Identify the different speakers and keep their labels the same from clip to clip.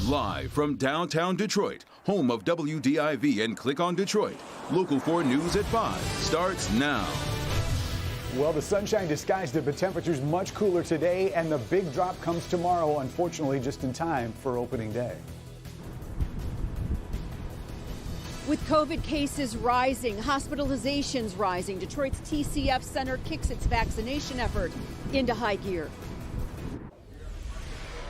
Speaker 1: Live from downtown Detroit, home of WDIV and Click on Detroit, Local 4 News at 5 starts now.
Speaker 2: Well, the sunshine disguised it, but temperatures much cooler today, and the big drop comes tomorrow, unfortunately, just in time for opening day.
Speaker 3: With COVID cases rising, hospitalizations rising, Detroit's TCF Center kicks its vaccination effort into high gear.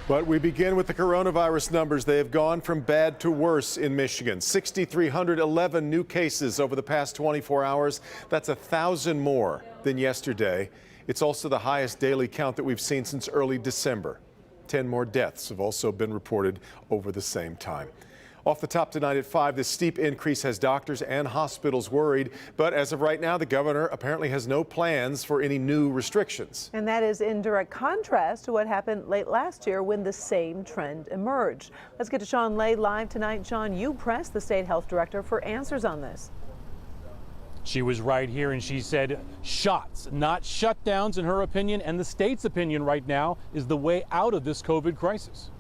Speaker 4: But we begin with the coronavirus numbers. They have gone from bad to worse in Michigan. 6,311 new cases over the past 24 hours. That's 1,000 more than yesterday. It's also the highest daily count that we've seen since early December. 10 more deaths have also been reported over the same time. Off the top tonight at 5, this steep increase has doctors and hospitals worried. But as of right now, the governor apparently has no plans for any new restrictions.
Speaker 5: And that is in direct contrast to what happened late last year when the same trend emerged. Let's get to Sean Lay live tonight. Sean, you pressed the state health director for answers on this.
Speaker 6: She was right here and she said shots, not shutdowns in her opinion, and the state's opinion right now is the way out of this COVID crisis.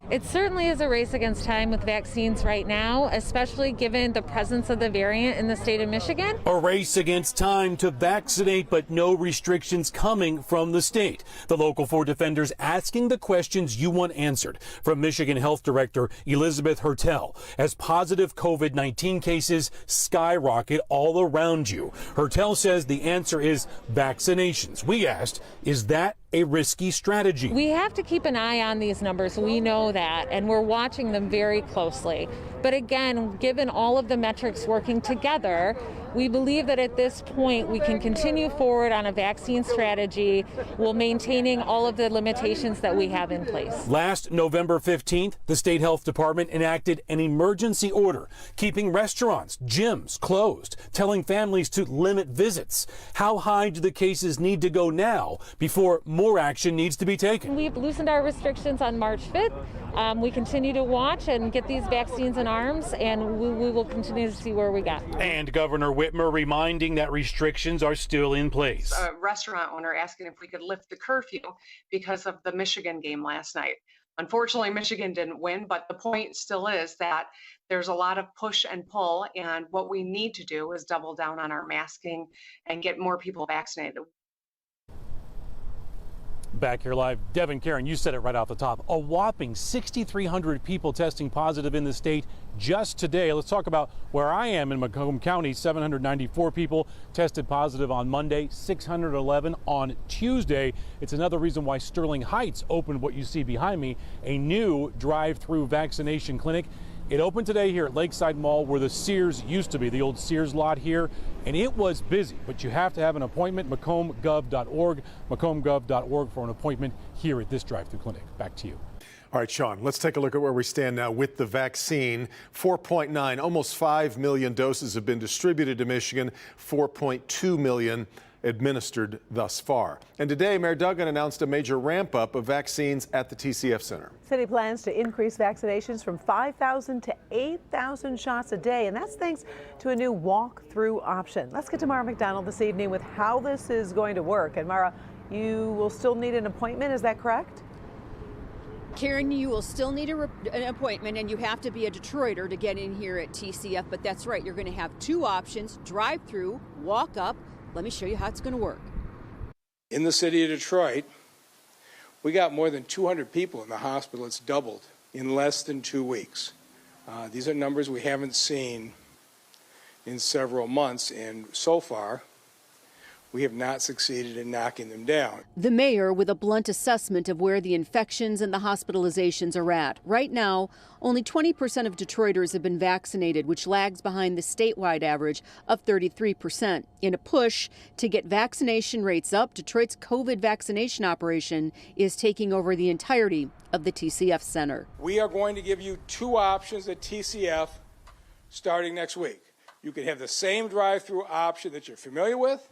Speaker 7: It certainly is a race against time with vaccines right now, especially given the presence of the variant in the state of Michigan.
Speaker 8: A race against time to vaccinate, but no restrictions coming from the state. The Local 4 defenders asking the questions you want answered from Michigan Health Director Elizabeth Hertel as positive COVID-19 cases skyrocket all around you. Hertel says the answer is vaccinations. We asked, is that a risky strategy?
Speaker 7: We have to keep an eye on these numbers. We know that, and we're watching them very closely. But again, given all of the metrics working together, we believe that at this point we can continue forward on a vaccine strategy while maintaining all of the limitations that we have in place.
Speaker 8: Last November 15th, the state health department enacted an emergency order, keeping restaurants, gyms closed, telling families to limit visits. How high do the cases need to go now before more action needs to be taken?
Speaker 7: We've loosened our restrictions on March 5th. We continue to watch and get these vaccines in arms, and we will continue to see where we got.
Speaker 8: And Governor Whitmer reminding that restrictions are still in place.
Speaker 9: A restaurant owner asking if we could lift the curfew because of the Michigan game last night. Unfortunately, Michigan didn't win, but the point still is that there's a lot of push and pull, and what we need to do is double down on our masking and get more people vaccinated.
Speaker 6: Back here live, Devin, Karen, you said it right off the top. A whopping 6,300 people testing positive in the state just today. Let's talk about where I am in Macomb County. 794 people tested positive on Monday, 611 on Tuesday. It's another reason why Sterling Heights opened what you see behind me, a new drive-through vaccination clinic. It opened today here at Lakeside Mall where the Sears used to be, the old Sears lot here, and it was busy, but you have to have an appointment, macombgov.org, macombgov.org for an appointment here at this drive-through clinic. Back to you.
Speaker 4: All right, Sean, let's take a look at where we stand now with the vaccine. 4.9, almost 5 million doses have been distributed to Michigan, 4.2 million administered thus far. And today, Mayor Duggan announced a major ramp-up of vaccines at the TCF Center.
Speaker 5: City plans to increase vaccinations from 5,000 to 8,000 shots a day, and that's thanks to a new walk-through option. Let's get to Mara McDonald this evening with how this is going to work. And Mara, you will still need an appointment, is that correct?
Speaker 3: Karen, you will still need an appointment, and you have to be a Detroiter to get in here at TCF, but that's right, you're going to have two options, drive-through, walk up. Let me show you how it's going to work.
Speaker 10: In the city of Detroit, we got more than 200 people in the hospital. It's doubled in less than 2 weeks. These are numbers we haven't seen in several months, and so far, we have not succeeded in knocking them down.
Speaker 3: The mayor with a blunt assessment of where the infections and the hospitalizations are at. Right now, only 20% of Detroiters have been vaccinated, which lags behind the statewide average of 33%. In a push to get vaccination rates up, Detroit's COVID vaccination operation is taking over the entirety of the TCF Center.
Speaker 10: We are going to give you two options at TCF starting next week. You can have the same drive-through option that you're familiar with,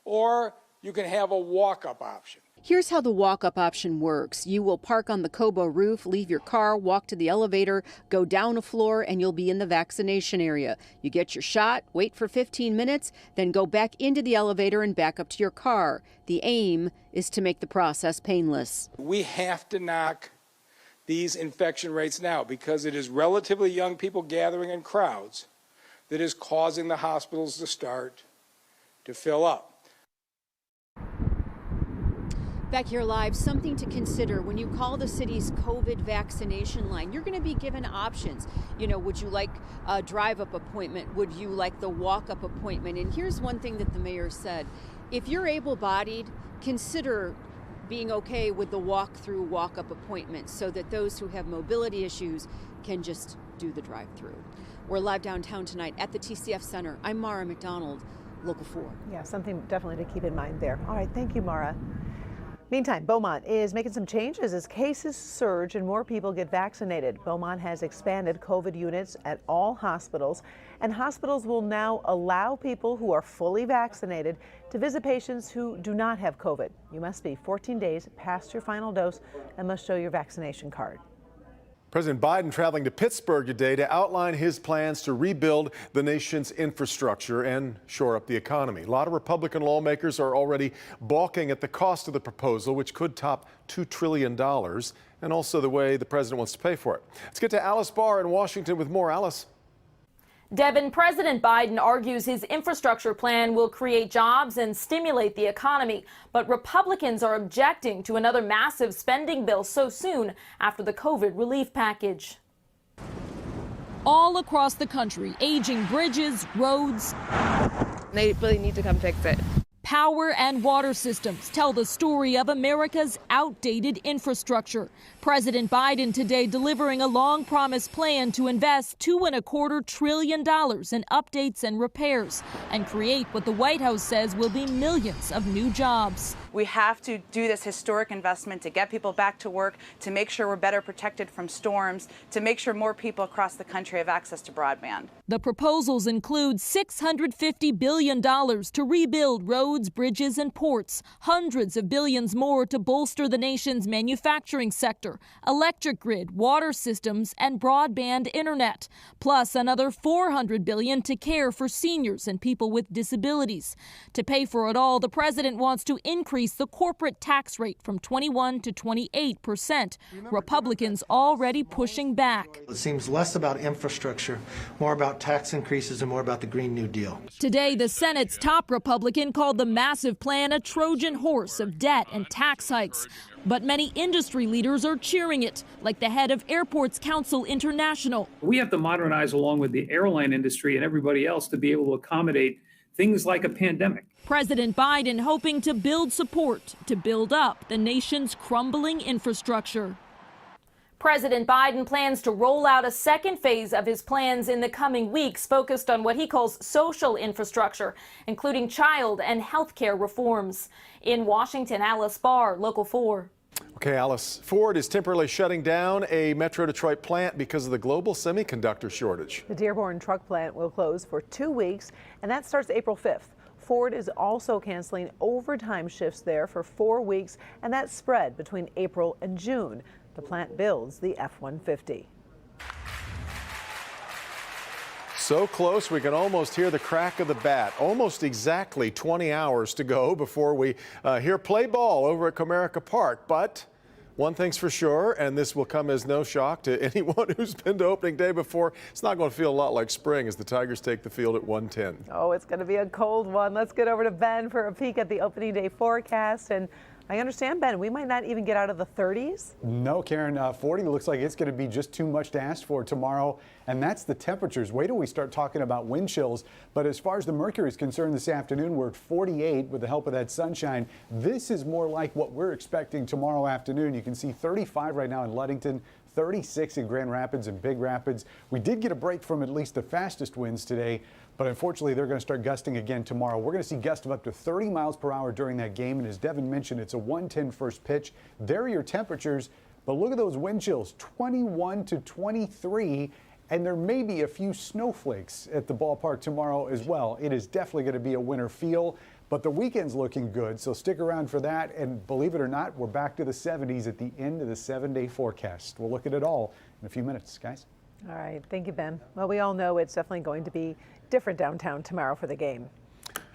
Speaker 10: or you can have a walk-up option.
Speaker 3: Here's how the walk-up option works. You will park on the Cobo roof, leave your car, walk to the elevator, go down a floor, and you'll be in the vaccination area. You get your shot, wait for 15 minutes, then go back into the elevator and back up to your car. The aim is to make the process painless.
Speaker 10: We have to knock these infection rates now, because it is relatively young people gathering in crowds that is causing the hospitals to start to fill up.
Speaker 3: Back here live, something to consider when you call the city's COVID vaccination line. You're going to be given options. You know, would you like a drive-up appointment? Would you like the walk-up appointment? And here's one thing that the mayor said. If you're able-bodied, consider being okay with the walk-through, walk-up appointments so that those who have mobility issues can just do the drive-through. We're live downtown tonight at the TCF Center. I'm Mara McDonald, Local 4.
Speaker 5: Yeah, something definitely to keep in mind there. All right, thank you, Mara. Meantime, Beaumont is making some changes as cases surge and more people get vaccinated. Beaumont has expanded COVID units at all hospitals, and hospitals will now allow people who are fully vaccinated to visit patients who do not have COVID. You must be 14 days past your final dose and must show your vaccination card.
Speaker 4: President Biden traveling to Pittsburgh today to outline his plans to rebuild the nation's infrastructure and shore up the economy. A lot of Republican lawmakers are already balking at the cost of the proposal, which could top $2 trillion, and also the way the president wants to pay for it. Let's get to Alice Barr in Washington with more. Alice.
Speaker 11: Devin, President Biden argues his infrastructure plan will create jobs and stimulate the economy. But Republicans are objecting to another massive spending bill so soon after the COVID relief package.
Speaker 12: All across the country, aging bridges, roads.
Speaker 13: They really need to come fix it.
Speaker 12: Power and water systems tell the story of America's outdated infrastructure. President Biden today delivering a long-promised plan to invest $2.25 trillion in updates and repairs and create what the White House says will be millions of new jobs.
Speaker 14: We have to do this historic investment to get people back to work, to make sure we're better protected from storms, to make sure more people across the country have access to broadband.
Speaker 12: The proposals include $650 billion to rebuild roads, bridges, and ports, hundreds of billions more to bolster the nation's manufacturing sector, electric grid, water systems, and broadband internet, plus another $400 billion to care for seniors and people with disabilities. To pay for it all, the president wants to increase the corporate tax rate from 21% to 28%. Republicans already pushing back.
Speaker 15: It seems less about infrastructure, more about tax increases, and more about the Green New Deal.
Speaker 12: Today, the Senate's top Republican called the massive plan a Trojan horse of debt and tax hikes. But many industry leaders are cheering it, like the head of Airports Council International.
Speaker 16: We have to modernize along with the airline industry and everybody else to be able to accommodate things like a pandemic.
Speaker 12: President Biden hoping to build support to build up the nation's crumbling infrastructure.
Speaker 11: President Biden plans to roll out a second phase of his plans in the coming weeks, focused on what he calls social infrastructure, including child and health care reforms. In Washington, Alice Barr, Local 4.
Speaker 4: Okay, Alice. Ford is temporarily shutting down a Metro Detroit plant because of the global semiconductor shortage.
Speaker 5: The Dearborn truck plant will close for 2 weeks, and that starts April 5th. Ford is also canceling overtime shifts there for 4 weeks, and that's spread between April and June. The plant builds the F-150.
Speaker 4: So close, we can almost hear the crack of the bat. Almost exactly 20 hours to go before we hear play ball over at Comerica Park. But one thing's for sure, and this will come as no shock to anyone who's been to opening day before, it's not going to feel a lot like spring as the Tigers take the field at 1:10.
Speaker 5: Oh, it's going to be a cold one. Let's get over to Ben for a peek at the opening day forecast. And I understand, Ben, we might not even get out of the 30s.
Speaker 2: No, Karen, 40 looks like it's going to be just too much to ask for tomorrow, and that's the temperatures. Wait till we start talking about wind chills. But as far as the mercury is concerned this afternoon, we're at 48 with the help of that sunshine. This is more like what we're expecting tomorrow afternoon. You can see 35 right now in Ludington, 36 in Grand Rapids and Big Rapids. We did get a break from at least the fastest winds today, but unfortunately they're going to start gusting again tomorrow. We're going to see gusts of up to 30 miles per hour during that game, and as Devin mentioned, it's a 1:10 first pitch. There are your temperatures, but look at those wind chills, 21 to 23, and there may be a few snowflakes at the ballpark tomorrow as well. It is definitely going to be a winter feel, but the weekend's looking good, so stick around for that. And believe it or not, we're back to the 70s at the end of the 7-day forecast. We'll look at it all in a few minutes, guys.
Speaker 5: All right, thank you, Ben. Well, we all know it's definitely going to be different downtown tomorrow for the game.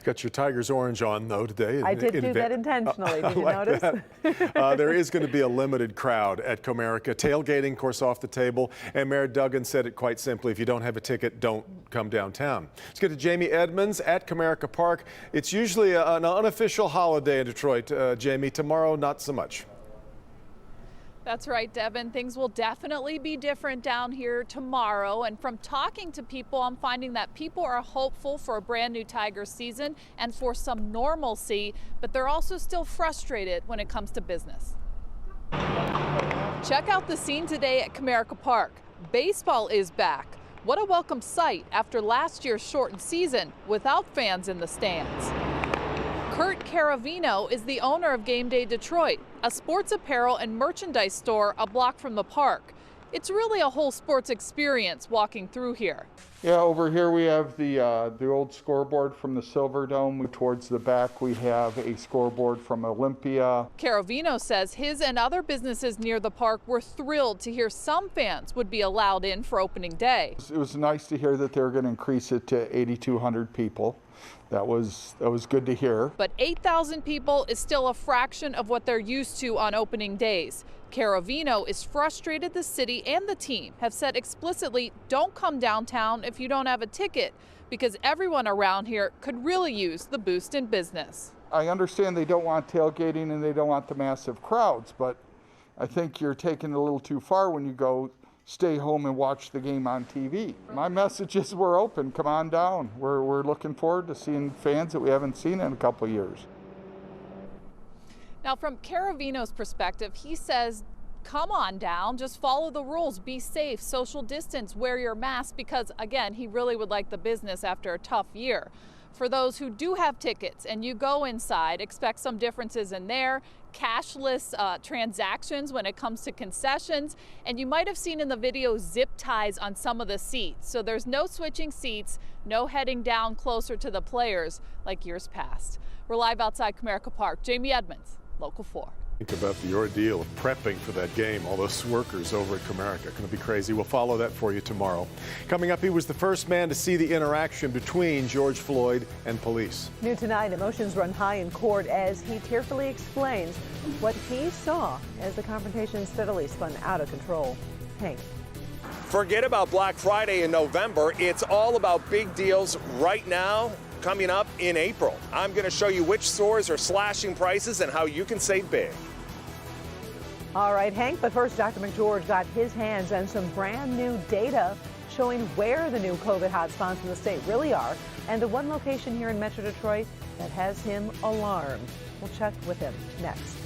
Speaker 4: Got your Tigers orange on, though, today.
Speaker 5: I did do that intentionally. Did you notice?
Speaker 4: There is going to be a limited crowd at Comerica. Tailgating, of course, off the table. And Mayor Duggan said it quite simply. If you don't have a ticket, don't come downtown. Let's get to Jamie Edmonds at Comerica Park. It's usually an unofficial holiday in Detroit. Jamie, tomorrow, not so much.
Speaker 17: That's right, Devin. Things will definitely be different down here tomorrow. And from talking to people, I'm finding that people are hopeful for a brand new Tigers season and for some normalcy, but they're also still frustrated when it comes to business. Check out the scene today at Comerica Park. Baseball is back. What a welcome sight after last year's shortened season without fans in the stands. Kurt Caravino is the owner of Game Day Detroit, a sports apparel and merchandise store a block from the park. It's really a whole sports experience walking through here.
Speaker 18: Yeah, over here we have the old scoreboard from the Silver Dome. Towards the back we have a scoreboard from Olympia.
Speaker 17: Caravino says his and other businesses near the park were thrilled to hear some fans would be allowed in for opening day.
Speaker 18: It was nice to hear that they were going to increase it to 8,200 people. That was good to hear.
Speaker 17: But 8,000 people is still a fraction of what they're used to on opening days. Caravino is frustrated the city and the team have said explicitly, don't come downtown if you don't have a ticket, because everyone around here could really use the boost in business.
Speaker 18: I understand they don't want tailgating and they don't want the massive crowds, but I think you're taking it a little too far when you go stay home and watch the game on TV. My message is we're open. Come on down. We're looking forward to seeing fans that we haven't seen in a couple of years.
Speaker 17: Now, from Caravino's perspective, he says, come on down, just follow the rules, be safe, social distance, wear your mask, because again, he really would like the business after a tough year. For those who do have tickets and you go inside, expect some differences in there, cashless transactions when it comes to concessions, and you might have seen in the video zip ties on some of the seats. So there's no switching seats, no heading down closer to the players like years past. We're live outside Comerica Park. Jamie Edmonds, Local 4.
Speaker 4: Think about the ordeal of prepping for that game. All those workers over at Comerica. Going to be crazy. We'll follow that for you tomorrow. Coming up, he was the first man to see the interaction between George Floyd and police.
Speaker 5: New tonight, emotions run high in court as he tearfully explains what he saw as the confrontation steadily spun out of control. Hank.
Speaker 19: Forget about Black Friday in November. It's all about big deals right now. Coming up in April, I'm going to show you which stores are slashing prices and how you can save big.
Speaker 5: All right, Hank, but first, Dr. McGeorge got his hands on some brand new data showing where the new COVID hotspots in the state really are, and the one location here in Metro Detroit that has him alarmed. We'll check with him next.